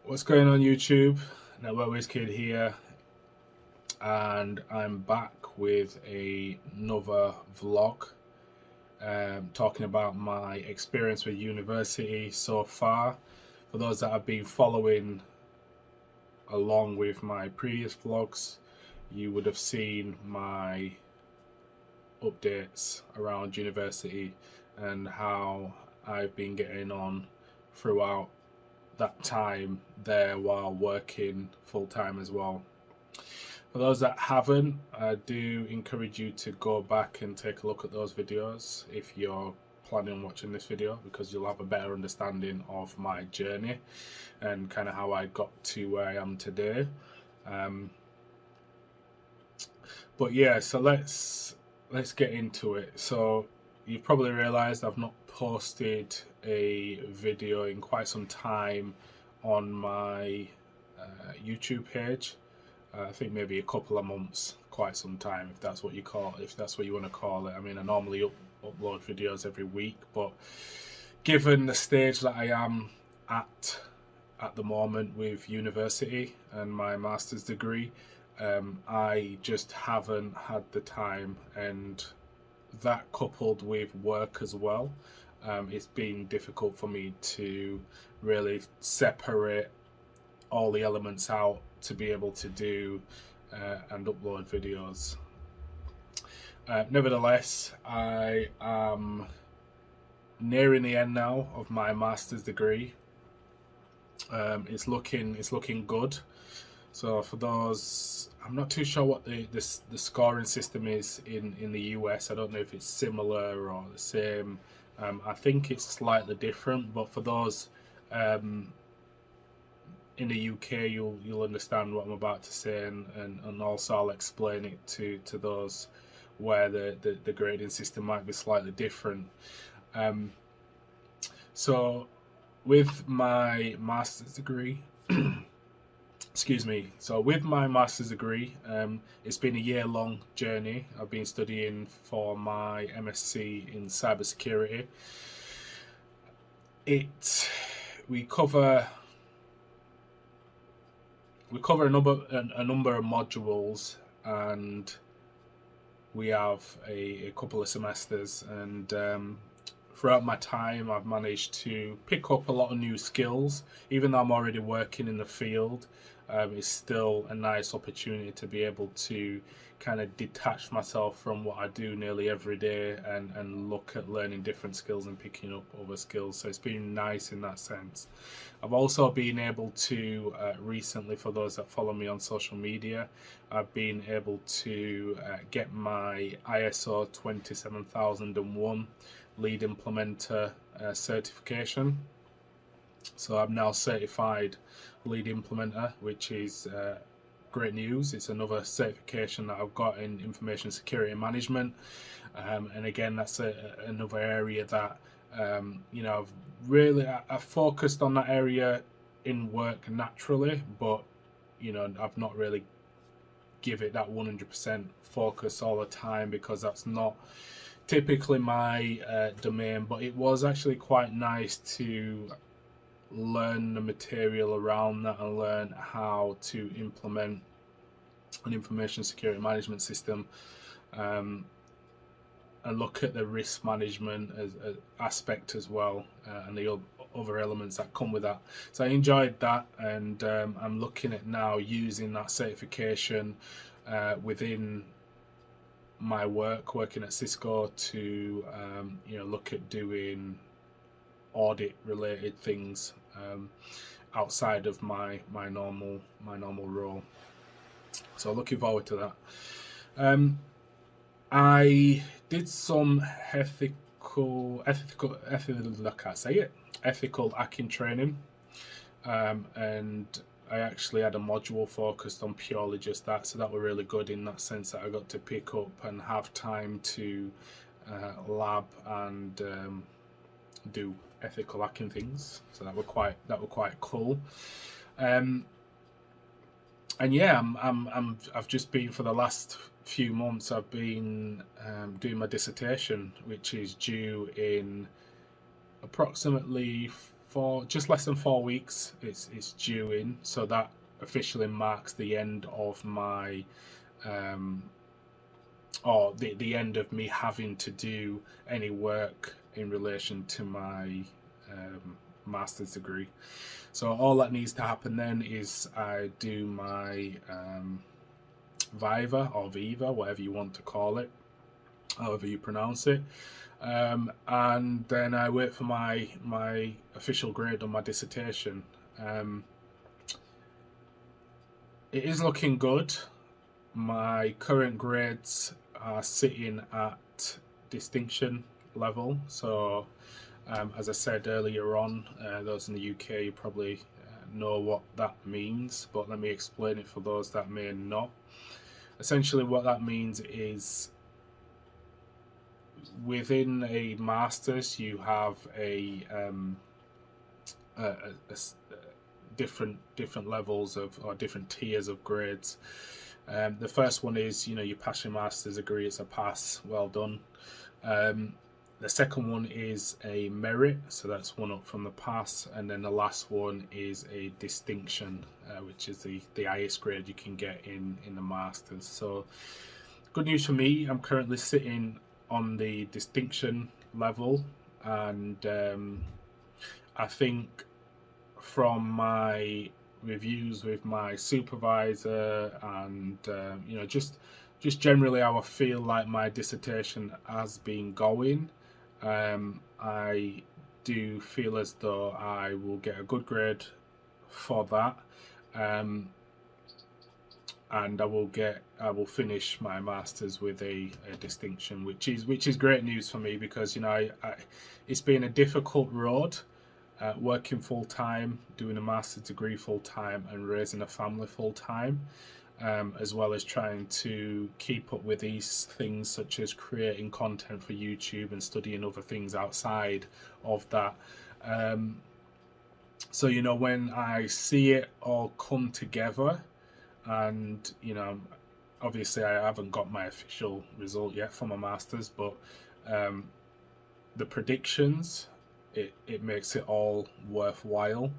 What's going on YouTube? Network Wizkid here, and I'm back with another vlog talking about my experience with university so far. For those that have been following along with my previous vlogs, you would have seen my updates around university and how I've been getting on throughout that time there while working full-time as well. For those that haven't, I do encourage you to go back and take a look at those videos if you're planning on watching this video, because you'll have a better understanding of my journey and kind of how I got to where I am today. But yeah, so let's get into it. So you've probably realized I've not posted a video in quite some time on my YouTube page. I think maybe a couple of months, quite some time, if that's what you want to call it. I mean, I normally upload videos every week, but given the stage that I am at the moment with university and my master's degree, I just haven't had the time, and that coupled with work as well, it's been difficult for me to really separate all the elements out to be able to do and upload videos. Nevertheless, I am nearing the end now of my master's degree. It's looking good. So for those, I'm not too sure what the scoring system is in the US. I don't know if it's similar or the same. I think it's slightly different, but for those in the UK, you'll understand what I'm about to say, and also I'll explain it to those where the grading system might be slightly different. So with my master's degree, excuse me. So with my master's degree, it's been a year-long journey. I've been studying for my MSc in Cyber Security. We cover a number of modules, and we have a couple of semesters, and throughout my time I've managed to pick up a lot of new skills. Even though I'm already working in the field, it's still a nice opportunity to be able to kind of detach myself from what I do nearly every day and look at learning different skills and picking up other skills. So it's been nice in that sense. I've also been able to recently, for those that follow me on social media, I've been able to get my ISO 27001 lead implementer certification. So I'm now certified lead implementer, which is great news. It's another certification that I've got in information security management, and again, that's another area that I've focused on that area in work naturally, but I've not really give it that 100% focus all the time, because that's not typically my domain. But it was actually quite nice to learn the material around that and learn how to implement an information security management system, and look at the risk management aspect as well, and the other elements that come with that. So I enjoyed that, and I'm looking at now using that certification within my working at Cisco to look at doing audit related things outside of my normal role. So looking forward to that. I did some ethical hacking training, and I actually had a module focused on purely just that, so that were really good in that sense that I got to pick up and have time to lab and do ethical hacking things. So that were quite cool. And yeah, I've just been, for the last few months, I've been doing my dissertation, which is due in approximately just less than 4 weeks. It's due in, so that officially marks the end of my or the end of me having to do any work in relation to my master's degree. So all that needs to happen then is I do my Viva or Viva, whatever you want to call it, however you pronounce it, and then I wait for my official grade on my dissertation. It is looking good. My current grades are sitting at distinction level, so as I said earlier on, those in the UK you probably know what that means, but let me explain it for those that may not. Essentially what that means is within a master's you have a different levels of, or different tiers of grades. The first one is, you pass your master's degree, it's a pass, well done. The second one is a merit, so that's one up from the pass, and then the last one is a distinction, which is the highest grade you can get in the masters. So good news for me, I'm currently sitting on the distinction level, and I think from my reviews with my supervisor and just generally how I feel like my dissertation has been going, I do feel as though I will get a good grade for that, and I will finish my masters with a distinction, which is great news for me, because it's been a difficult road, working full time, doing a master's degree full time, and raising a family full time, as well as trying to keep up with these things such as creating content for YouTube and studying other things outside of that. So when I see it all come together, and obviously I haven't got my official result yet for my masters, but the predictions, it makes it all worthwhile.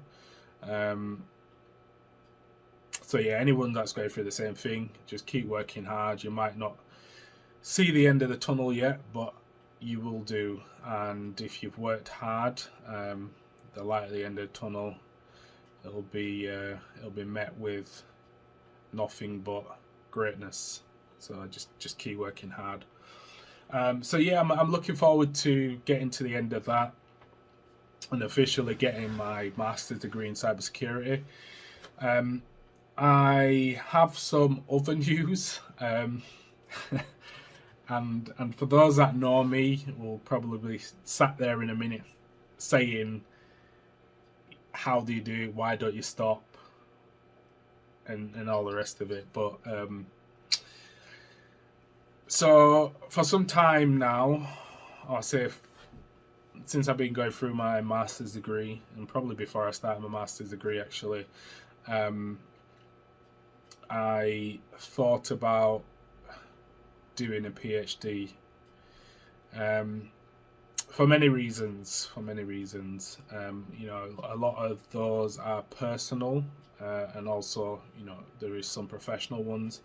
So yeah, anyone that's going through the same thing, just keep working hard. You might not see the end of the tunnel yet, but you will do. And if you've worked hard, the light at the end of the tunnel, it'll be met with nothing but greatness. So just keep working hard. So yeah, I'm looking forward to getting to the end of that and officially getting my master's degree in cybersecurity. I have some other news, and for those that know me will probably sat there in a minute saying, how do you do it, why don't you stop, and all the rest of it. But so for some time now, I'll say since I've been going through my master's degree, and probably before I started my master's degree actually, I thought about doing a PhD, for many reasons. A lot of those are personal, and also there is some professional ones,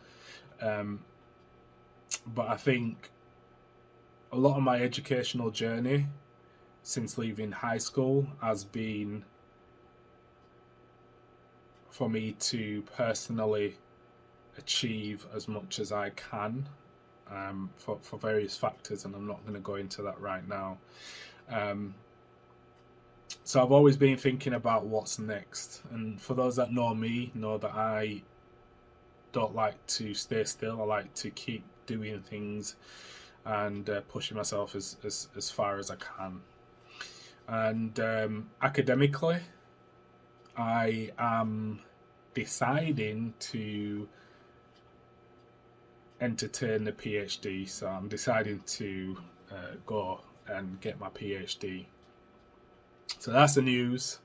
but I think a lot of my educational journey since leaving high school has been for me to personally achieve as much as I can, for various factors, and I'm not going to go into that right now. So I've always been thinking about what's next, and for those that know me know that I don't like to stay still. I like to keep doing things and pushing myself as far as I can. And academically, I am deciding to entertain the PhD, so I'm deciding to go and get my PhD. So that's the news.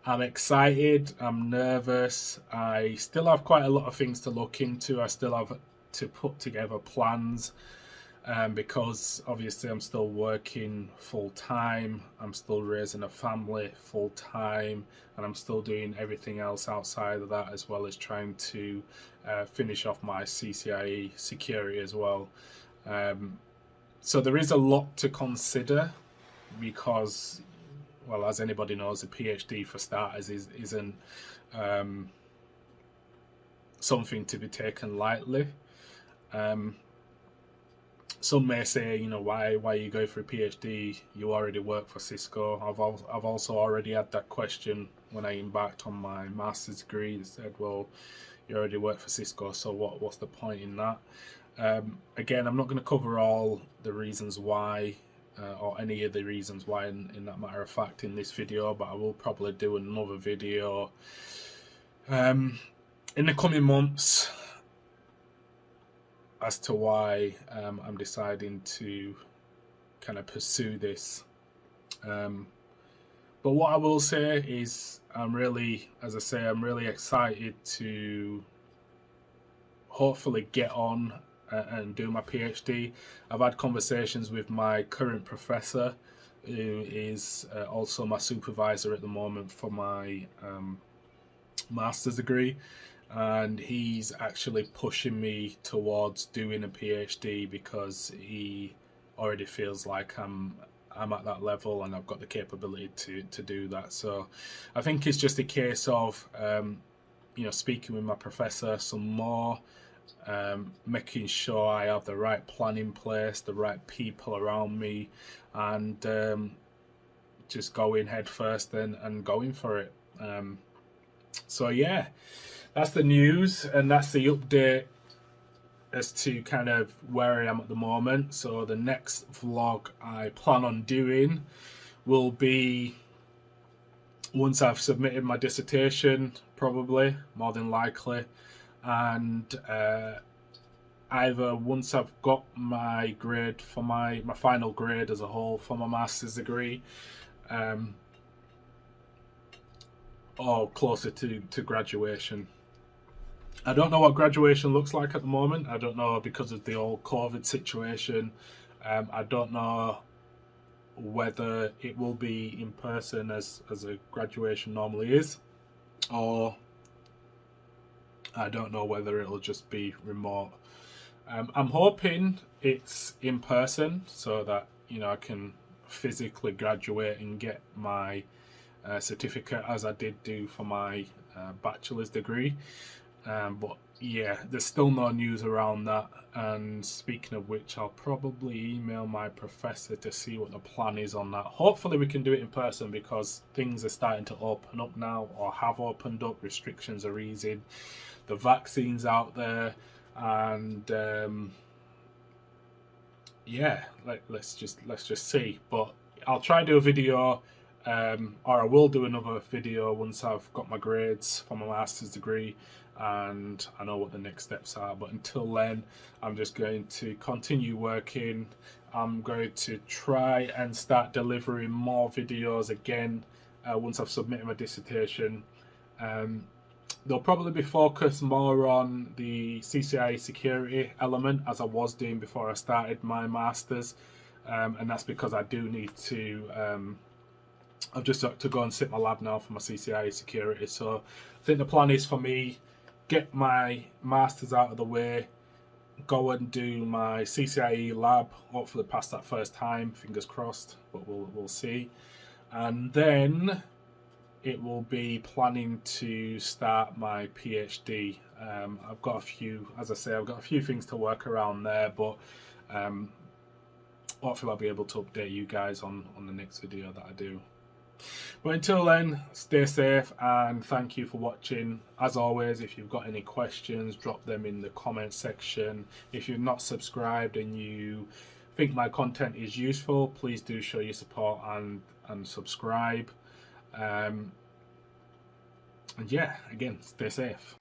I'm excited, I'm nervous, I still have quite a lot of things to look into, I still have to put together plans, because obviously I'm still working full time, I'm still raising a family full time, and I'm still doing everything else outside of that, as well as trying to finish off my CCIE security as well. So there is a lot to consider, because, well, as anybody knows, a PhD for starters isn't something to be taken lightly. Some may say, you know, why you go for a PhD? You already work for Cisco. I've also already had that question when I embarked on my master's degree. They said, well, you already work for Cisco, so what's the point in that? Again, I'm not going to cover all the reasons why, or any of the reasons why in that matter of fact in this video, but I will probably do another video in the coming months as to why I'm deciding to kind of pursue this. But what I will say is I'm really excited to hopefully get on and do my PhD. I've had conversations with my current professor, who is also my supervisor at the moment for my master's degree, and he's actually pushing me towards doing a PhD because he already feels like I'm at that level and I've got the capability to do that. So I think it's just a case of you know, speaking with my professor some more, making sure I have the right plan in place, the right people around me, and just going head first and going for it. So yeah, that's the news, and that's the update as to kind of where I am at the moment. So the next vlog I plan on doing will be once I've submitted my dissertation, probably, more than likely, and either once I've got my grade for my final grade as a whole for my master's degree, or closer to graduation. I don't know what graduation looks like at the moment. I don't know, because of the whole COVID situation. I don't know whether it will be in person as a graduation normally is, or I don't know whether it'll just be remote. I'm hoping it's in person so that, you know, I can physically graduate and get my certificate as I did do for my bachelor's degree. But yeah, there's still no news around that. And speaking of which, I'll probably email my professor to see what the plan is on that. Hopefully we can do it in person, because things are starting to open up now, or have opened up. Restrictions are easing, the vaccine's out there, and yeah, let's just see. But I'll try and do a video, or I will do another video once I've got my grades for my master's degree and I know what the next steps are. But until then, I'm just going to continue working. I'm going to try and start delivering more videos again once I've submitted my dissertation. They'll probably be focused more on the CCIE security element, as I was doing before I started my masters, and that's because I do need to I've just got to go and sit my lab now for my CCIE security. So I think the plan is for me, get my masters out of the way, go and do my CCIE lab, hopefully pass that first time, fingers crossed, but we'll see. And then it will be planning to start my PhD. I've got a few, as I say, I've got a few things to work around there, but hopefully I'll be able to update you guys on the next video that I do. But until then, stay safe and thank you for watching. As always, if you've got any questions, drop them in the comment section. If you're not subscribed and you think my content is useful, please do show your support and subscribe. And yeah, again, stay safe.